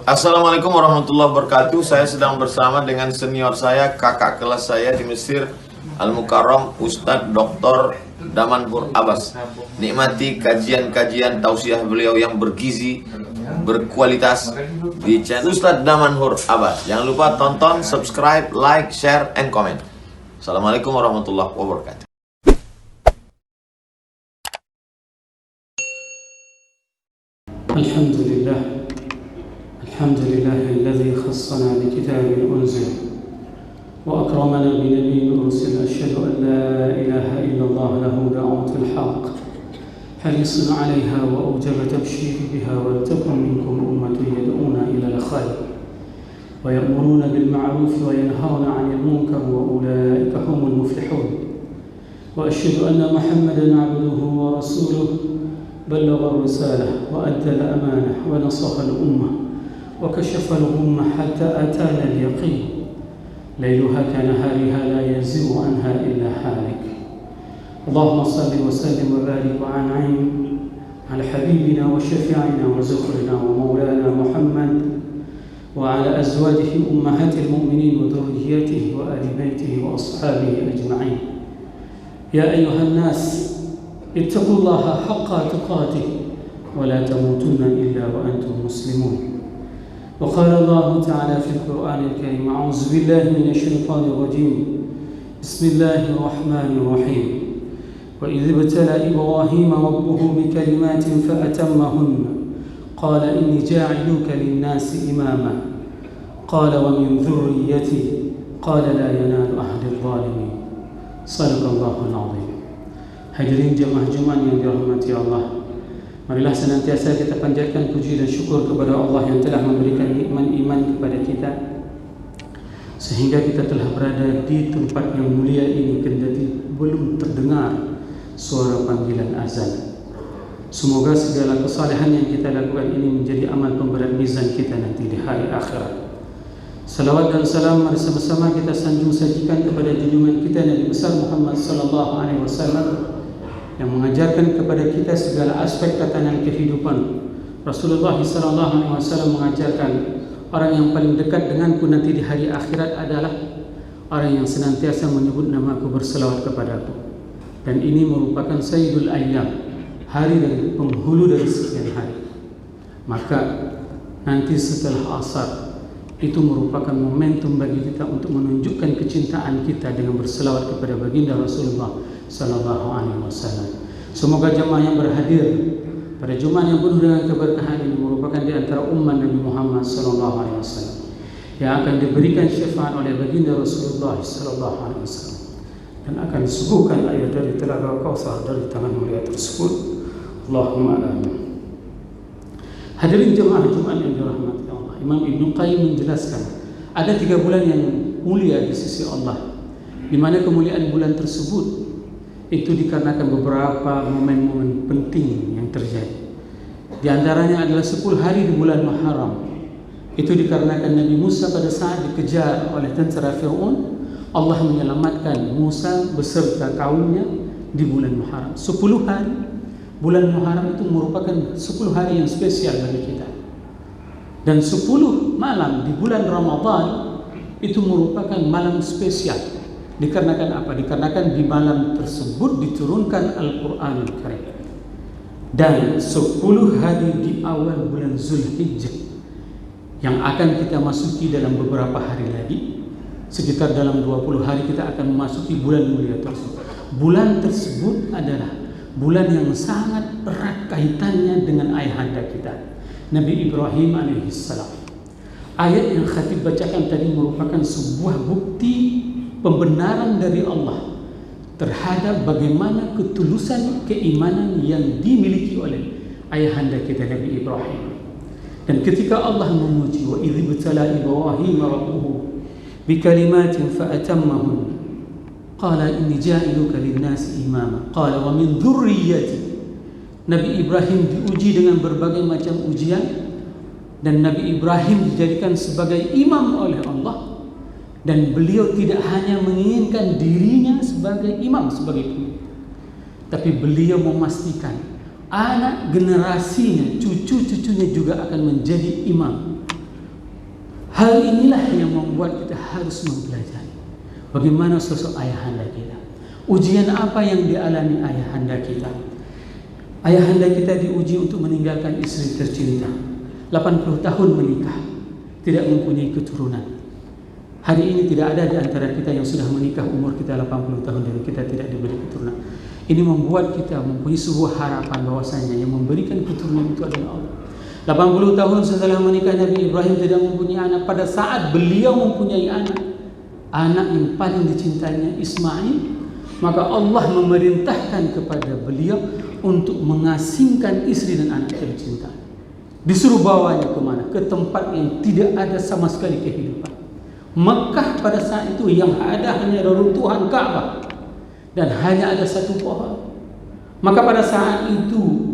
Assalamualaikum warahmatullahi wabarakatuh. Saya sedang bersama dengan senior saya, kakak kelas saya di Mesir, Al-Mukarram, Ustadz Dr. Damanhur Abbas. Nikmati kajian-kajian tausiah beliau yang bergizi, berkualitas di channel Ustadz Damanhur Abbas. Jangan lupa tonton, subscribe, like, share, and comment. Assalamualaikum warahmatullahi wabarakatuh. الحمد لله الذي خصنا بكتاب أنزل وأكرمنا بنبي أرسل. أشهد أن لا إله إلا الله له دعوة الحق حريص عليها وأوجب تبشير بها ولتكن منكم أمة يدعون إلى الخير ويأمرون بالمعروف وينهون عن المنكر وأولئك هم المفلحون. وأشهد أن محمدا عبده ورسوله بلغ الرسالة وأدى الأمانة ونصح الأمة وكشف الغمة حتى أتانا اليقين. ليلها كنهارها لا يزيغ عنها إلا حالك. اللهم صل وسلم وبارك وأنعم على حبيبنا وشفيعنا وزخرنا ومولانا محمد وعلى أزواجه أمهات المؤمنين وذريته وآل بيته وأصحابه أجمعين. يا أيها الناس اتقوا الله حق تقاته ولا تموتن إلا وأنتم مسلمون. وقال الله تعالى في القرآن الكريم: أعوذ بالله من الشيطان الرجيم. بسم الله الرحمن الرحيم. وإذ ابتلى إبراهيم ربه بكلمات فأتمهن قال إني جاعلك للناس إماما قال ومن ذريتي قال لا ينال أحد الظالمين. صدق الله العظيم. Hadirin jemaah Jumat yang dirahmati Allah, marilah senantiasa kita panjatkan puji dan syukur kepada Allah yang telah memberikan nikmat iman kepada kita sehingga kita telah berada di tempat yang mulia ini kendati belum terdengar suara panggilan azan. Semoga segala kesalehan yang kita lakukan ini menjadi amal pemberat mizan kita nanti di hari akhirat. Salawat dan salam mari sama-sama kita sanjung sajikan kepada junjungan kita Nabi besar Muhammad sallallahu alaihi wasallam yang mengajarkan kepada kita segala aspek tatanan kehidupan. Rasulullah sallallahu alaihi wasallam mengajarkan orang yang paling dekat denganku nanti di hari akhirat adalah orang yang senantiasa menyebut namaku, berselawat kepadaku. Dan ini merupakan sayyidul ayyam, hari dari penghulu dari sekian hari. Maka nanti setelah asar itu merupakan momentum bagi kita untuk menunjukkan kecintaan kita dengan berselawat kepada baginda Rasulullah sallallahu alaihi wasallam. Semoga jemaah yang berhadir pada Jumat yang penuh dengan keberkahan ini merupakan di antara umat Nabi Muhammad sallallahu alaihi wasallam yang akan diberikan syafaat oleh baginda Rasulullah sallallahu alaihi wasallam dan akan disuguhkan air dari telaga Kautsar dari tangan mulia tersebut. Allahumma amin. Hadirin jemaah Jumat yang dirahmati Allah, Imam Ibnu Qayyim menjelaskan ada 3 bulan yang mulia di sisi Allah, di mana kemuliaan bulan tersebut itu dikarenakan beberapa momen-momen penting yang terjadi. Di antaranya adalah 10 hari di bulan Muharram. Itu dikarenakan Nabi Musa pada saat dikejar oleh tentara Fir'aun, Allah menyelamatkan Musa beserta kaumnya di bulan Muharram. 10 hari bulan Muharram itu merupakan 10 hari yang spesial bagi kita. Dan 10 malam di bulan Ramadan itu merupakan malam spesial. Dikarenakan apa? Dikarenakan di malam tersebut diturunkan Al-Quranul Karim. Dan 10 hari di awal bulan Zulhijjah yang akan kita masuki dalam beberapa hari lagi, sekitar dalam 20 hari kita akan memasuki bulan mulia tersebut. Bulan tersebut adalah bulan yang sangat erat kaitannya dengan ayahanda kita, Nabi Ibrahim alaihissalam. Ayat yang khatib bacakan tadi merupakan sebuah bukti pembenaran dari Allah terhadap bagaimana ketulusan keimanan yang dimiliki oleh ayahanda kita Nabi Ibrahim. Dan ketika Allah memuji, wa idz ibtala Ibrahim rabbuhu bikalimatin fa'atammahun qala inni ja'iluka lin-nasi imama qala wa min dhurriyyati. Nabi Ibrahim diuji dengan berbagai macam ujian dan Nabi Ibrahim dijadikan sebagai imam oleh Allah. Dan beliau tidak hanya menginginkan dirinya sebagai imam, sebagai pemimpin, tapi beliau memastikan anak generasinya, cucu-cucunya juga akan menjadi imam. Hal inilah yang membuat kita harus mempelajari bagaimana sosok ayahanda kita. Ujian apa yang dialami ayahanda kita? Ayahanda kita diuji untuk meninggalkan istri tercinta. 80 tahun menikah, tidak mempunyai keturunan. Hari ini tidak ada di antara kita yang sudah menikah umur kita 80 tahun dan kita tidak diberi keturunan. Ini membuat kita mempunyai sebuah harapan bahwasanya yang memberikan keturunan itu adalah Allah. 80 tahun setelah menikah, Nabi Ibrahim tidak mempunyai anak. Pada saat beliau mempunyai anak yang paling dicintainya Ismail, maka Allah memerintahkan kepada beliau untuk mengasingkan istri dan anak tercinta. Disuruh bawanya kemana? Ke tempat yang tidak ada sama sekali kehidupan. Mekah pada saat itu yang ada hanya reruntuhan Ka'bah dan hanya ada satu pohon. Maka pada saat itu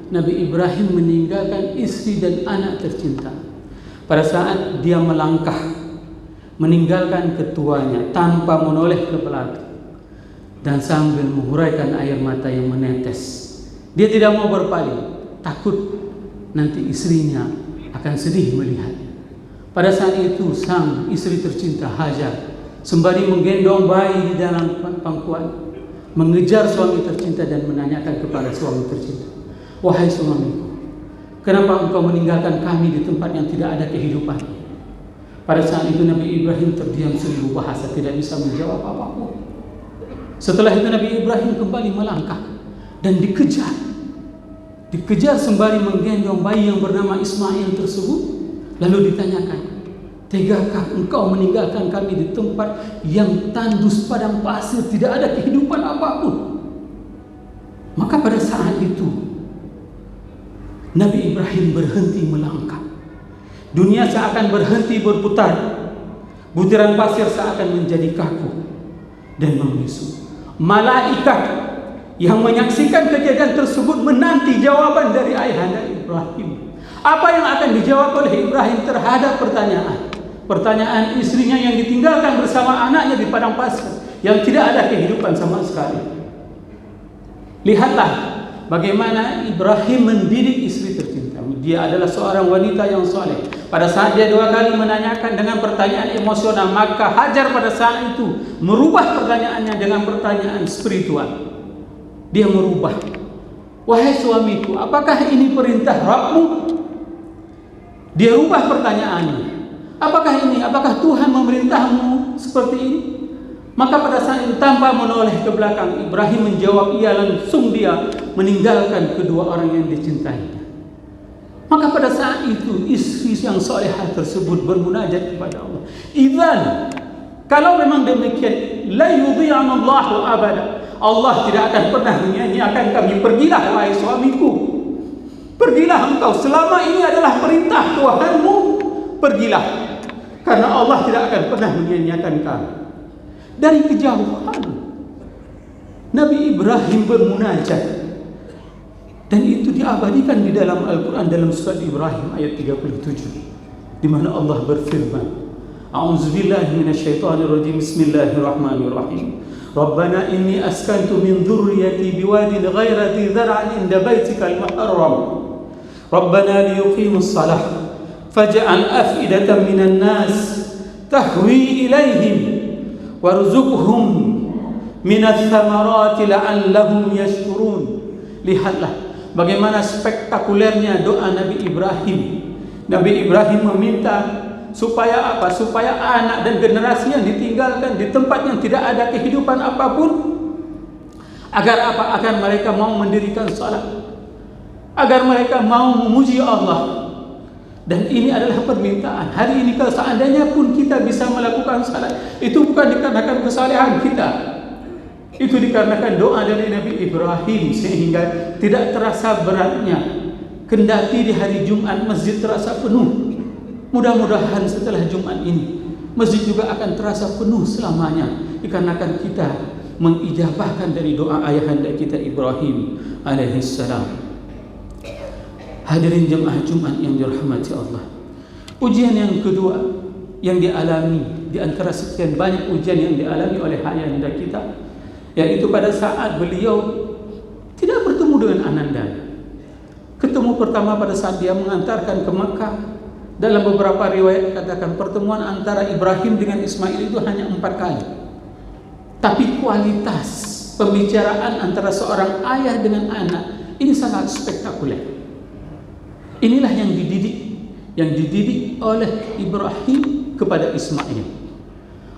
Nabi Ibrahim meninggalkan istri dan anak tercinta. Pada saat dia melangkah meninggalkan ketuanya tanpa menoleh ke belakang dan sambil menghuraikan air mata yang menetes, dia tidak mau berpaling, takut nanti istrinya akan sedih melihatnya. Pada saat itu sang istri tercinta Hajar sembari menggendong bayi di dalam pangkuan, mengejar suami tercinta dan menanyakan kepada suami tercinta, "Wahai suamiku, kenapa engkau meninggalkan kami di tempat yang tidak ada kehidupan?" Pada saat itu Nabi Ibrahim terdiam 1000 bahasa, tidak bisa menjawab apapun. Setelah itu Nabi Ibrahim kembali melangkah dan dikejar sembari menggendong bayi yang bernama Ismail tersebut. Lalu ditanyakan, "Tegakah engkau meninggalkan kami di tempat yang tandus padang pasir, tidak ada kehidupan apapun?" Maka pada saat itu Nabi Ibrahim berhenti melangkah. Dunia seakan berhenti berputar. Butiran pasir seakan menjadi kaku dan membisu. Malaikat yang menyaksikan kejadian tersebut menanti jawaban dari ayahanda Ibrahim. Apa yang akan dijawab oleh Ibrahim terhadap pertanyaan istrinya yang ditinggalkan bersama anaknya di padang pasir yang tidak ada kehidupan sama sekali. Lihatlah bagaimana Ibrahim mendidik istri tercinta. Dia adalah seorang wanita yang soleh. Pada saat dia 2 kali menanyakan dengan pertanyaan emosional, maka Hajar pada saat itu merubah pertanyaannya dengan pertanyaan spiritual. Dia merubah, "Wahai suamiku, apakah ini perintah Rabbmu?" Dia rubah pertanyaannya. Apakah Tuhan memerintahmu seperti ini? Maka pada saat itu tanpa menoleh ke belakang, Ibrahim menjawab iya, langsung dia meninggalkan kedua orang yang dicintainya. Maka pada saat itu istri yang solehah tersebut bermunajat kepada Allah. Idzan, kalau memang demikian, la yudhi'anallahu abada. Allah tidak akan pernah menyanyiakan kami. Pergilah wahai suamiku. Pergilah engkau, selama ini adalah perintah Tuhanmu. Pergilah, karena Allah tidak akan pernah menyanyiakan kami. Dari kejauhan Nabi Ibrahim bermunajat, dan itu diabadikan di dalam Al-Quran dalam surat Ibrahim ayat 37, di mana Allah berfirman, "A'udzubillahi minasyaitonirrajim. Bismillahirrahmanirrahim. Rabbana inni askantu min dzurriyyati biwadin ghairi dzi zar'in 'inda baitikal muharram. Rabbana liyuqimus shalah faj'al af'idatan minan nas tahwi ilaihim warzuqhum minats thamarati la'allahum yashkurun." Lihatlah bagaimana spektakulernya doa Nabi Ibrahim. Nabi Ibrahim meminta supaya apa? Supaya anak dan generasi yang ditinggalkan di tempat yang tidak ada kehidupan apapun, agar apa? Agar mereka mau mendirikan salat, agar mereka mau memuji Allah. Dan ini adalah permintaan. Hari ini kalau seandainya pun kita bisa melakukan salat, itu bukan dikarenakan kesalehan kita, itu dikarenakan doa dari Nabi Ibrahim, sehingga tidak terasa beratnya. Kendati di hari Jumat masjid terasa penuh, mudah-mudahan setelah Jumat ini masjid juga akan terasa penuh selamanya, dikarenakan kita mengijabahkan dari doa ayahanda kita Ibrahim alaihissalam. Hadirin jemaah Jumat yang dirahmati Allah, ujian yang kedua yang dialami di antara sekian banyak ujian yang dialami oleh ayahanda kita, yaitu pada saat beliau tidak bertemu dengan anandanya. Ketemu pertama pada saat dia mengantarkan ke Makkah, Dalam beberapa riwayat katakan pertemuan antara Ibrahim dengan Ismail itu hanya 4 kali. Tapi kualitas pembicaraan antara seorang ayah dengan anak ini sangat spektakuler. Inilah yang dididik oleh Ibrahim kepada Ismail.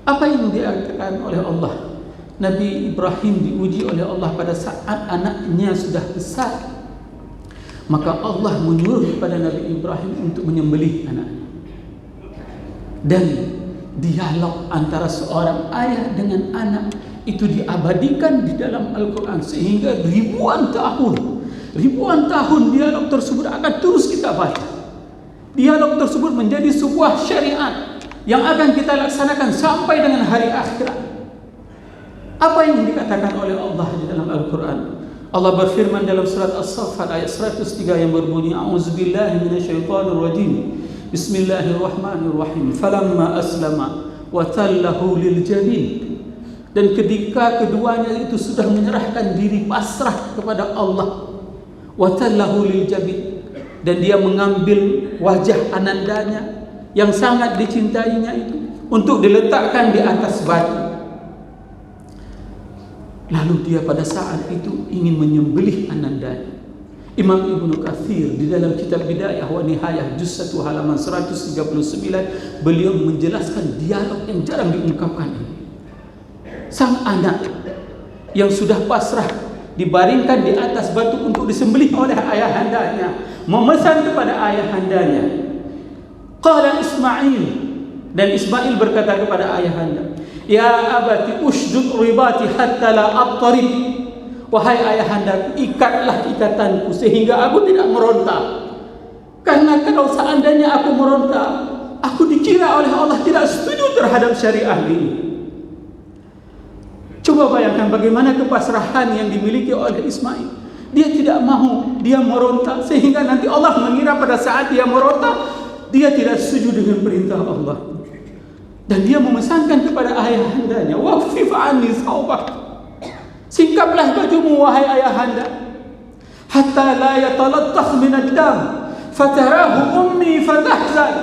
Apa yang dikatakan oleh Allah? Nabi Ibrahim diuji oleh Allah pada saat anaknya sudah besar. Maka Allah menyuruh kepada Nabi Ibrahim untuk menyembelih anaknya. Dan dialog antara seorang ayah dengan anak itu diabadikan di dalam Al-Quran sehingga ribuan tahun dialog tersebut akan terus kita baca. Dialog tersebut menjadi sebuah syariat yang akan kita laksanakan sampai dengan hari akhirat. Apa yang dikatakan oleh Allah di dalam Al-Quran? Allah berfirman dalam surat As-Saffat ayat 103 yang berbunyi, A'udzubillahi minasyaitonirrajim. Bismillahirrahmanirrahim. Falamma aslama wa tallahu lil jabin. Dan ketika keduanya itu sudah menyerahkan diri pasrah kepada Allah, wa tallahu lil jabin, dan dia mengambil wajah anandanya yang sangat dicintainya itu untuk diletakkan di atas batu. Lalu dia pada saat itu ingin menyembelih anandanya. Imam Ibnu Katsir di dalam kitab Bidayah wa Nihayah juz 1 halaman 139 beliau menjelaskan dialog yang jarang diungkapkan ini. Sang anak yang sudah pasrah dibaringkan di atas batu untuk disembelih oleh ayahandanya, memesan kepada ayahandanya. Qala Ismail, dan Ismail berkata kepada ayahanda, Ya abati ushdud ribati hatta la attarib. Wahai ayahandaku, ikatlah ikatanku sehingga aku tidak meronta. Karena kalau seandainya aku meronta, aku dikira oleh Allah tidak setuju terhadap syariah ini. Coba bayangkan bagaimana kepasrahan yang dimiliki oleh Ismail. Dia tidak mau, dia meronta sehingga nanti Allah mengira pada saat dia meronta, dia tidak setuju dengan perintah Allah. Dan dia memesankan kepada ayahandanya, waqfif anni thawbak, singkaplah bajumu wahai ayahanda, hatta la yatalattakh min ad-dam fatarahu ummi fatahzan.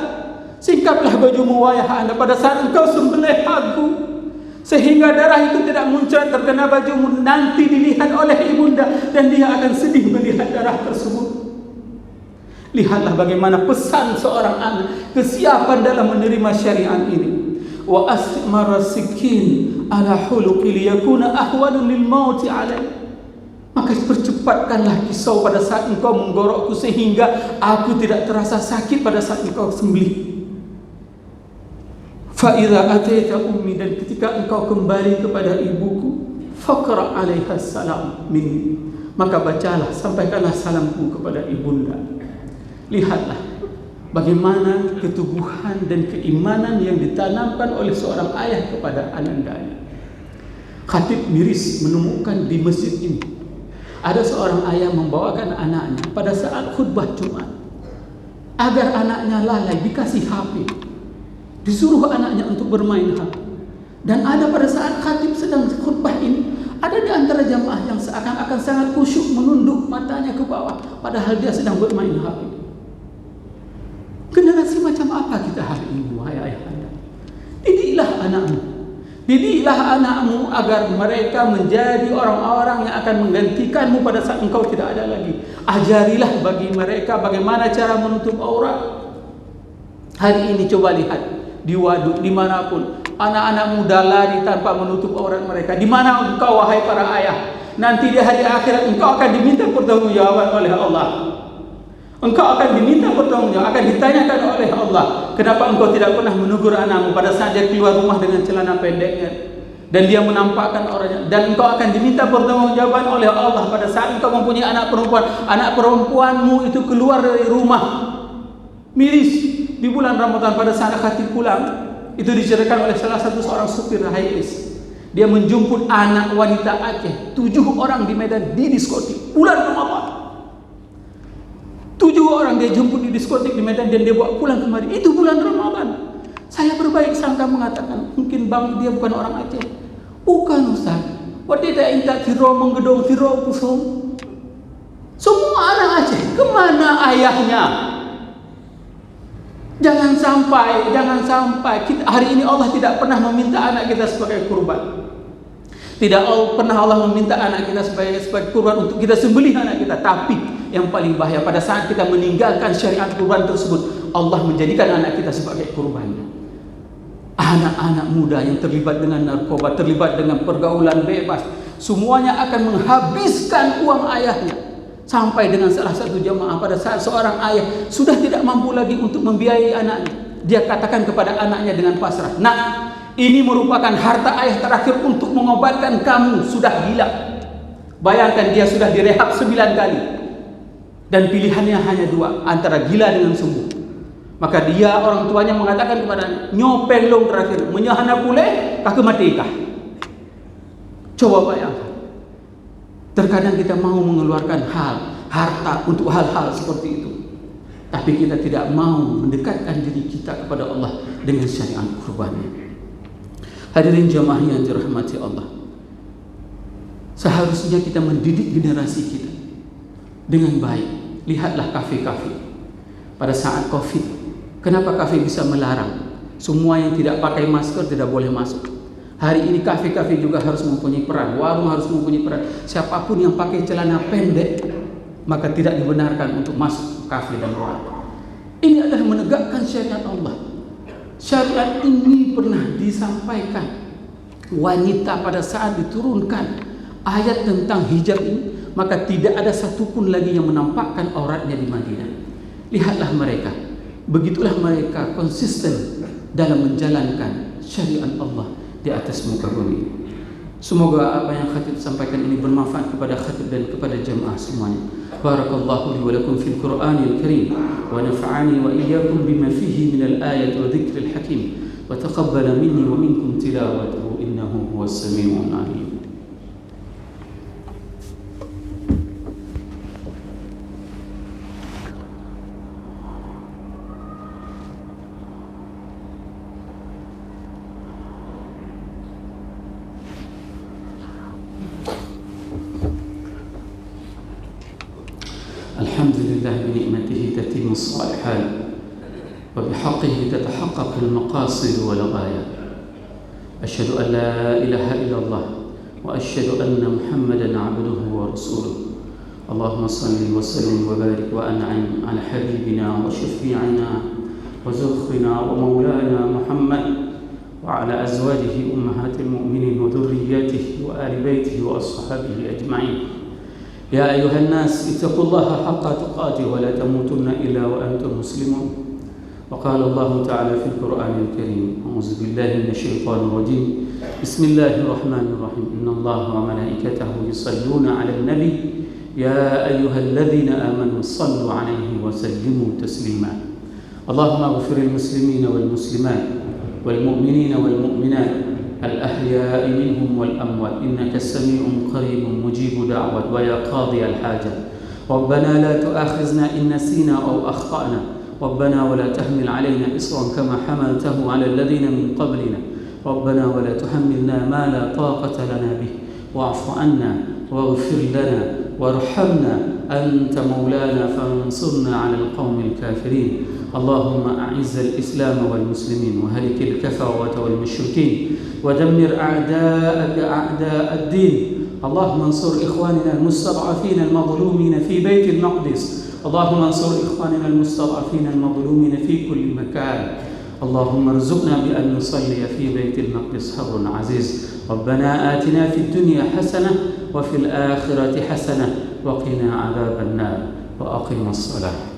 Singkaplah bajumu wahai ayahanda pada saat engkau sembelih aku, sehingga darah itu tidak muncrat terkena bajumu, nanti dilihat oleh ibunda dan dia akan sedih melihat darah tersebut. Lihatlah bagaimana pesan seorang anak, kesiapan dalam menerima syariat ini. Wa asmara sikin ala huluki liyakuna ahwalun lil mauti alai. Maka percepatkanlah kisau pada saat engkau menggorokku sehingga aku tidak terasa sakit pada saat engkau sembelih. Fa idza ataita ummi, dan ketika engkau kembali kepada ibuku, faqra 'alaiha salam minni, maka bacalah, sampaikanlah salamku kepada ibunda. Lihatlah bagaimana ketubuhan dan keimanan yang ditanamkan oleh seorang ayah kepada anandanya. Khatib miris menemukan di masjid ini ada seorang ayah membawakan anaknya pada saat khutbah Jumat agar anaknya lalai, dikasih HP, disuruh anaknya untuk bermain HP. Dan ada pada saat khatib sedang khutbah ini, ada di antara jamaah yang seakan-akan sangat khusyuk menunduk matanya ke bawah padahal dia sedang bermain HP. Generasi macam apa kita hari ini, wahai ayahanda? Didiklah anakmu. Didiklah anakmu agar mereka menjadi orang-orang yang akan menggantikanmu pada saat engkau tidak ada lagi. Ajarilah bagi mereka bagaimana cara menutup aurat. Hari ini coba lihat di waduk dimanapun, anak-anak muda lari tanpa menutup aurat mereka. Di mana engkau, wahai para ayah? Nanti di hari akhirat engkau akan diminta pertanggungjawaban oleh Allah. Engkau akan diminta pertanggungjawaban, akan ditanyakan oleh Allah, kenapa engkau tidak pernah menegur anakmu pada saat dia keluar rumah dengan celana pendeknya dan dia menampakkan orangnya. Dan engkau akan diminta pertanggungjawaban oleh Allah pada saat engkau mempunyai anak perempuanmu itu keluar dari rumah miris di bulan Ramadan. Pada saat khatib pulang, itu diceritakan oleh salah satu seorang supir HIS. Dia menjemput anak wanita Aceh, 7 orang di Medan di diskotik bulan Ramadan. 7 orang dia jemput di diskotik di Medan dan dia bawa pulang kemari. Itu bulan Ramadan. Saya berbaik sangka mengatakan, mungkin bang dia bukan orang Aceh. Bukan Ustaz. Waktu dia intak tiro menggedong tiro pusung. Semua anak Aceh. Kemana ayahnya? Jangan sampai hari ini Allah tidak pernah meminta anak kita sebagai kurban. Tidak pernah Allah meminta anak kita sebagai kurban untuk kita sembelih anak kita. Tapi yang paling bahaya pada saat kita meninggalkan syariat kurban tersebut, Allah menjadikan anak kita sebagai kurbannya. Anak-anak muda yang terlibat dengan narkoba, terlibat dengan pergaulan bebas, semuanya akan menghabiskan uang ayahnya. Sampai dengan salah satu jemaah pada saat seorang ayah sudah tidak mampu lagi untuk membiayai anaknya, dia katakan kepada anaknya dengan pasrah, "Nak, ini merupakan harta ayah terakhir untuk mengobatkan kamu, sudah gila." Bayangkan, dia sudah direhab 9 kali dan pilihannya hanya 2, antara gila dengan sembuh. Maka dia, orang tuanya mengatakan kepada nyopeng long terakhir, menyahana puleh kakek matikah. Coba bayangkan, terkadang kita mau mengeluarkan harta untuk hal-hal seperti itu, tapi kita tidak mau mendekatkan diri kita kepada Allah dengan syariat kurbannya. Hadirin jamaah yang dirahmati Allah, seharusnya kita mendidik generasi kita dengan baik. Lihatlah kafe-kafe pada saat Covid. Kenapa kafe bisa melarang semua yang tidak pakai masker tidak boleh masuk? Hari ini kafe-kafe juga harus mempunyai peran, warung harus mempunyai peran. Siapapun yang pakai celana pendek maka tidak dibenarkan untuk masuk kafe dan warung. Ini adalah menegakkan syariat Allah. Syariat ini pernah disampaikan wanita pada saat diturunkan ayat tentang hijab ini, maka tidak ada satupun lagi yang menampakkan auratnya di Madinah. Lihatlah mereka, begitulah mereka konsisten dalam menjalankan syariat Allah di atas muka bumi. Semoga apa yang khatib sampaikan ini bermanfaat kepada khatib dan kepada jemaah semuanya. Barakallahu li wa lakum fil Qur'anil Karim wa nafa'ani wa iyyakum bima fihi minal ayati wa dzikril hakim wa taqabbala minni wa minkum tilawatahu innahu huwas samiul alim. الحمد لله بنعمته تتم الصالحات وبحقه تتحقق المقاصد والغايات. أشهد أن لا إله إلا الله وأشهد أن محمدا عبده ورسوله. اللهم صل وسلم وبارك وأنعم على حبيبنا وشفيعنا وزخرنا ومولانا محمد وعلى أزواجه أمهات المؤمنين وذرياته وآل بيته وأصحابه أجمعين. يا أيها الناس اتقوا الله حق تقاته ولا تموتن إلا وأنتم مسلمون. وقال الله تعالى في القرآن الكريم: أعوذ بالله من الشيطان الرجيم بسم الله الرحمن الرحيم إن الله وملائكته يصلون على النبي يا أيها الذين آمنوا صلوا عليه وسلموا تسليما. اللهم اغفر المسلمين والمسلمات والمؤمنين والمؤمنات الأحياء منهم والأموات إنك سميع قريب مجيب دعوة ويا قاضي الحاجة. ربنا لا تؤاخذنا إن نسينا أو أخطأنا ربنا ولا تحمل علينا إصرا كما حملته على الذين من قبلنا ربنا ولا تحملنا ما لا طاقة لنا به واعف عنا واغفر لنا وارحمنا أنت مولانا فانصرنا على القوم الكافرين. اللهم أعز الإسلام والمسلمين وهلك الكفرة والمشركين ودمر أعداءك أعداء الدين. اللهم انصر إخواننا المستضعفين المظلومين في بيت المقدس. اللهم انصر إخواننا المستضعفين المظلومين في كل مكان. اللهم ارزقنا بأن نصلي في بيت المقدس حر عزيز. ربنا آتنا في الدنيا حسنة وفي الآخرة حسنة وقنا عذاب النار وأقم الصلاة.